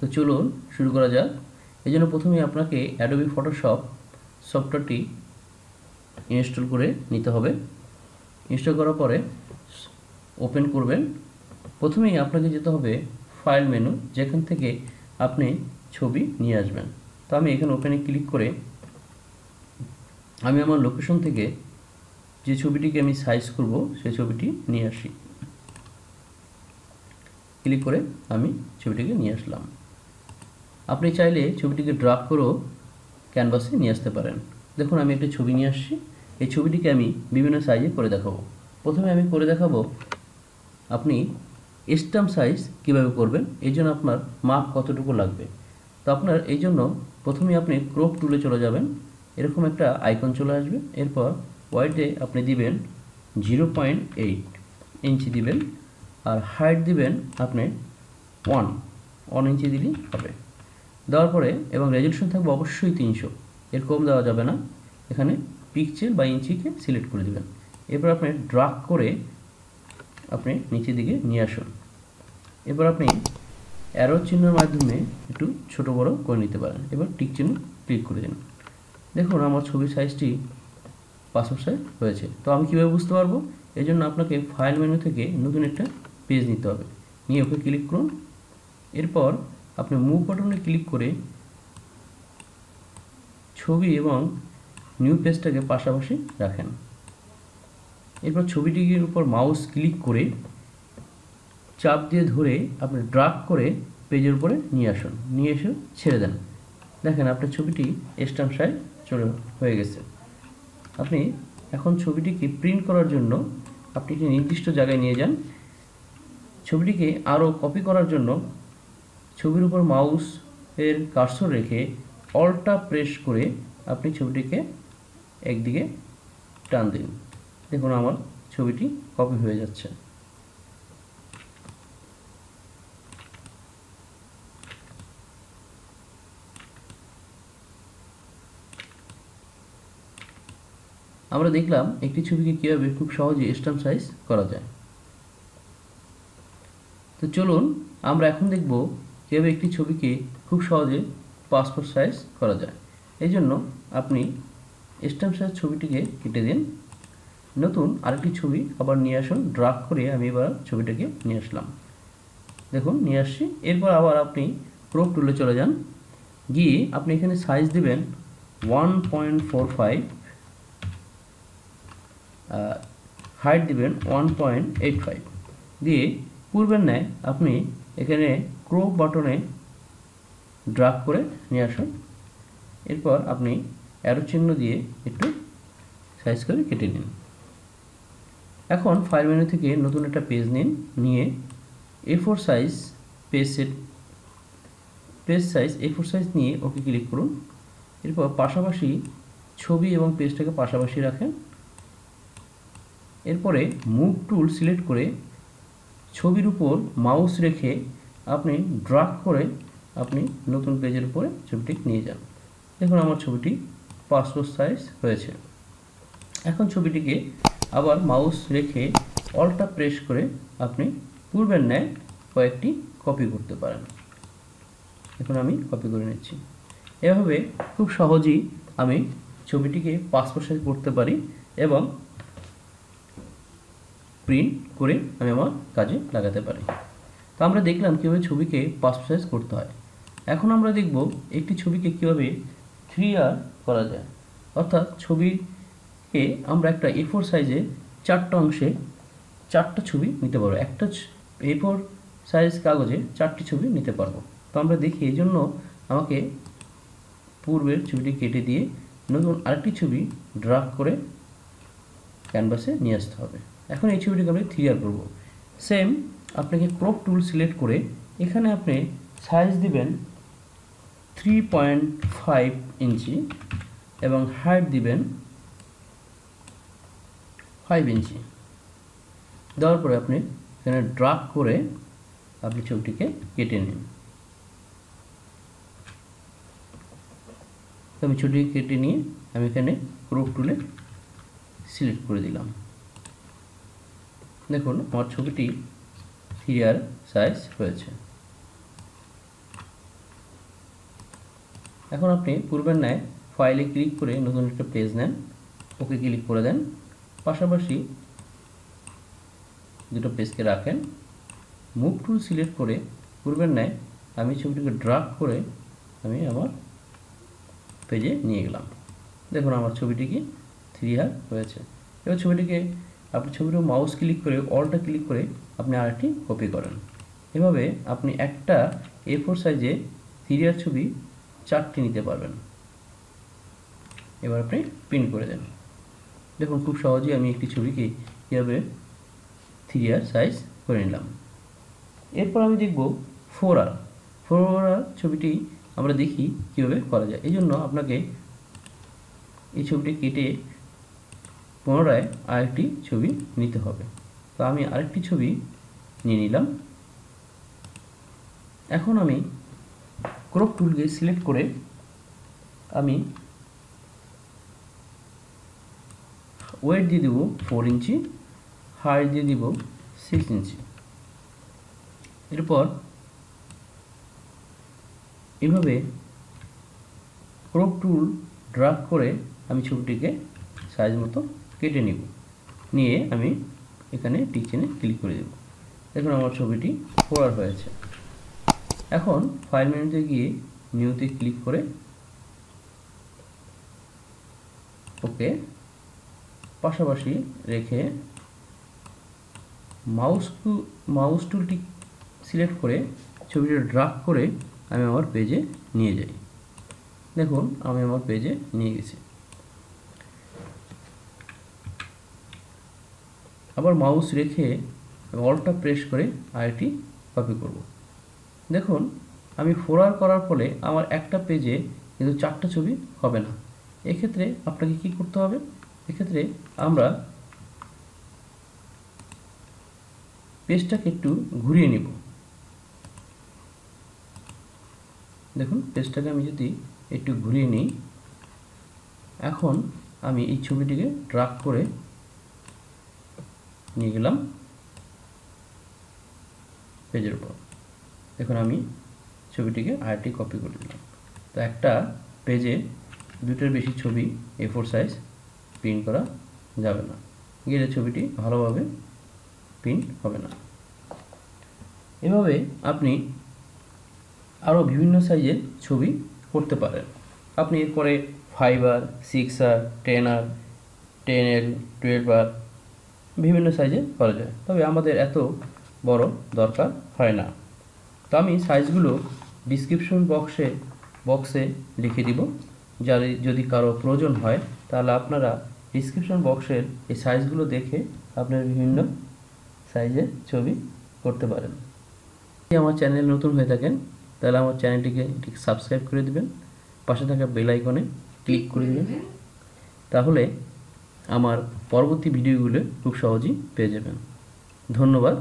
তো চলুন শুরু করা যাক। এই জন্য প্রথমে আপনাকে অ্যাডোবি ফটোশপ সফটওয়্যারটি ইনস্টল করে নিতে হবে। ইনস্টল করার পরে ওপেন করবেন। প্রথমেই আপনাকে যেতে হবে ফাইল মেনু, যেখান থেকে আপনি ছবি নিয়ে আসবেন। তো আমি এখানে ওপেনে ক্লিক করে আমি আমার লোকেশন থেকে যে ছবিটিকে আমি সাইজ করব সেই ছবিটি নিয়ে আসি। ক্লিক করে আমি ছবিটিকে নিয়ে আসলাম। আপনি চাইলে ছবিটিকে ড্রাগ করেও ক্যানভাসে নিয়ে আসতে পারেন। দেখুন আমি একটা ছবি নিয়ে আসছি। এই ছবিটিকে আমি বিভিন্ন সাইজে করে দেখাবো। প্রথমে আমি করে দেখাবো আপনি স্ট্যাম্প সাইজ কীভাবে করবেন, এই জন্য আপনার মাপ কতটুকু লাগবে। তো আপনার এই জন্য প্রথমে আপনি ক্রপ টুলে চলে যাবেন। এরকম একটা আইকন চলে আসবে। এরপর ওয়াইডে আপনি দিবেন 0.8 ইঞ্চি দিবেন, আর হাইট দিবেন আপনি 1 ইঞ্চি দিলেই হবে। দেওয়ার পরে এবং রেজলিউশন থাকবে অবশ্যই 300, এর কম দেওয়া যাবে না। এখানে পিক্সেল বা ইঞ্চিকে সিলেক্ট করে দেবেন। এরপর আপনি ড্রাগ করে আপনি নিচের দিকে নিয়ে আসুন। এবার আপনি অ্যারো চিহ্নের মাধ্যমে একটু ছোট বড় করে নিতে পারেন। এবার টিক চিহ্ন ক্লিক করে দিন। দেখুন আমার ছবির সাইজটি পাসপোর্ট সাইজ হয়েছে। তো আমি কীভাবে বুঝতে পারবো? এই জন্য আপনাকে ফাইল মেনু থেকে নতুন একটা পেজ নিতে হবে, নিয়ে ওকে ক্লিক করুন। এরপর আপনি মুভ বাটনে ক্লিক করে ছবি এবং নিউ পেজটাকে পাশাপাশি রাখেন। এরপর ছবিটির উপর মাউস ক্লিক করে চাপ দিয়ে ধরে আপনি ড্রাগ করে পেজের উপরে নিয়ে আসুন, নিয়ে এসে ছেড়ে দেন। দেখেন আপনার ছবিটি স্ট্যাম্প সাইজ হয়ে গেছে। আপনি এখন ছবিটিকে প্রিন্ট করার জন্য আপনি একটি নির্দিষ্ট জায়গায় নিয়ে যান। ছবিটিকে আরও কপি করার জন্য ছবির উপর মাউস এর কার্সর রেখে অল্টা প্রেস করে আপনি ছবিটিকে একদিকে টান দিন। দেখুন আমার ছবিটি কপি হয়ে যাচ্ছে। আমরা দেখলাম একটি ছবিকে কীভাবে খুব সহজে স্ট্যাম্প সাইজ করা যায়। তো চলুন আমরা এখন দেখব কীভাবে একটি ছবিকে খুব সহজে পাসপোর্ট সাইজ করা যায়। এই জন্য আপনি স্ট্যাম্প সাইজ ছবিটিকে কেটে দিন। নতুন আরেকটি ছবি আবার নিয়ে আসুন। ড্রাগ করে আমি এবার ছবিটাকে নিয়ে আসলাম। দেখুন নিয়ে আসছি। এরপর আবার আপনি ক্রপ টুলে চলে যান। গিয়ে আপনি এখানে সাইজ দিবেন 1.45, হাইট দিবেন 1.85 দিয়ে পূর্বের ন্যায় আপনি এখানে ক্রপ বাটনে ড্রাগ করে নিয়ে আসুন। এরপর আপনি অ্যারো চিহ্ন দিয়ে একটু সাইজ করে কেটে নিন। এখন ফাইল মেনু থেকে নতুন একটা পেজ নিন, নিয়ে A4 size page size A4 size নিয়ে ওকে ক্লিক করুন। এরপর পাশাপাশি ছবি এবং পেজটাকে পাশাপাশি রাখেন। এরপরে মুভ টুল সিলেক্ট করে ছবির উপর মাউস রেখে আপনি ড্রাগ করে আপনি নতুন পেজের উপরে ছবিটি নিয়ে যান। দেখুন আমার ছবিটি পাসপোর্ট সাইজ হয়েছে। এখন ছবিটিকে আবার মাউস রেখে অল্টা প্রেস করে আপনি পূর্বের ন্যায় কয়েকটি কপি করতে পারেন। এখন আমি কপি করে নিচ্ছি। এভাবে খুব সহজেই আমি ছবিটিকে পাসপোর্ট সাইজ করতে পারি এবং প্রিন্ট করে আমি আমার কাজে লাগাতে পারি। তো আমরা দেখলাম কীভাবে ছবিকে পাসপোর্ট সাইজ করতে হয়। এখন আমরা দেখব একটি ছবিকে কীভাবে 3R করা যায়। অর্থাৎ ছবিকে আমরা একটা A4 সাইজে 4টা অংশে 4টা ছবি নিতে পারবো। একটা A4 সাইজ কাগজে 4টি ছবি নিতে পারবো। তো আমরা দেখি এই জন্য আমাকে পূর্বের ছবিটি কেটে দিয়ে নতুন আরেকটি ছবি ড্রাগ করে ক্যানভাসে নিয়ে আসতে হবে। এখন এই ছবিটিকে আমরা 3R করব। সেম আপনাকে ক্রপ টুল সিলেক্ট করে এখানে আপনি সাইজ দিবেন 3.5 ইঞ্চি এবং হাইট দিবেন 5 ইঞ্চি। দেওয়ার পরে আপনি এখানে ড্রাগ করে আপনি ছবিটিকে কেটে নিন। আমি ছবিটিকে কেটে নিয়ে আমি এখানে ক্রপ টুলে সিলেক্ট করে দিলাম। দেখুন আমার ছবিটি 3R সাইজ হয়েছে। এখন আপনি পূর্বের ন্যায় ফাইলে ক্লিক করে নতুন একটা পেজ নেন, ওকে ক্লিক করে দেন, পাশাপাশি দুটো পেজকে রাখেন, মুভ টুল সিলেক্ট করে পূর্বের ন্যায় আমি ছবিটিকে ড্রাগ করে আমি আমার পেজে নিয়ে গেলাম। দেখুন আমার ছবিটি কি 3R হয়েছে। এবার ছবিটিকে আপনি ছবির মাউস ক্লিক করে অলটা ক্লিক করে আপনি আরেকটি কপি করেন। এভাবে আপনি একটা A4 সাইজে 3R ছবি 4টি নিতে পারবেন। এবার আপনি প্রিন্ট করে দেন। দেখুন খুব সহজেই আমি একটি ছবিকে কীভাবে 3R সাইজ করে নিলাম। এরপর আমি দেখব 4R। 4R ছবিটি আমরা দেখি কীভাবে করা যায়। এই জন্য আপনাকে এই ছবিটি কেটে পুনরায় আরেকটি ছবি নিতে হবে। তো আমি আরেকটি ছবি নিয়ে নিলাম। এখন আমি ক্রপ টুলকে সিলেক্ট করে আমি ওয়েট দিয়ে দেব 4 ইঞ্চি, হাইট দিয়ে দিব 6 ইঞ্চি। এরপর এভাবে ক্রপ টুল ড্রাগ করে আমি ছবিটিকে সাইজ মতো কেটে নিব, নিয়ে আমি এখানে টিক চিহ্নে ক্লিক করে দেব। দেখুন আমার ছবিটি 4R হয়েছে। এখন ফাইল মেনুতে গিয়ে নিউতে ক্লিক করে ওকে পাশাপাশি রেখে মাউস টুলটি সিলেক্ট করে ছবিটা ড্রাগ করে আমি আমার পেজে নিয়ে যাই। দেখুন আমি আমার পেজে নিয়ে গেছি। আবার মাউস রেখে অলটা প্রেস করে আরেকটি কপি করব। দেখুন আমি 4R করার ফলে আমার একটা পেজে কিন্তু 4টা ছবি হবে না। এক্ষেত্রে আপনাকে কি করতে হবে? এক্ষেত্রে আমরা পেজটাকে একটু ঘুরিয়ে নিব। দেখুন পেজটাকে আমি যদি একটু ঘুরিয়ে নিই, এখন আমি এই ছবিটিকে ড্রাগ করে নিয়ে গেলাম পেজের উপর। দেখুন আমি ছবিটিকে আরেকটি কপি করে দিলাম। তো একটা পেজে দুটোর বেশি ছবি A4 সাইজ প্রিন্ট করা যাবে না, গেলে ছবিটি ভালোভাবে প্রিন্ট হবে না। এভাবে আপনি আরও বিভিন্ন সাইজের ছবি করতে পারেন। আপনি এরপরে 5R, 6R, 10R, 10L, 12R বিভিন্ন সাইজে করা যায়, তবে আমাদের এত বড় দরকার হয় না। তো আমি সাইজগুলো ডিসক্রিপশন বক্সে লিখে দিব। যদি কারো প্রয়োজন হয় তাহলে আপনারা ডিসক্রিপশন বক্সের এই সাইজগুলো দেখে আপনারা বিভিন্ন সাইজের ছবি করতে পারেন। যদি আমার চ্যানেল নতুন হয়ে থাকেন তাহলে আমার চ্যানেলটিকে সাবস্ক্রাইব করে দেবেন, পাশে থাকা বেল আইকনে ক্লিক করে দেবেন, তাহলে আমার পরবর্তী ভিডিওগুলো খুব সহজেই পেয়ে যাবেন। ধন্যবাদ।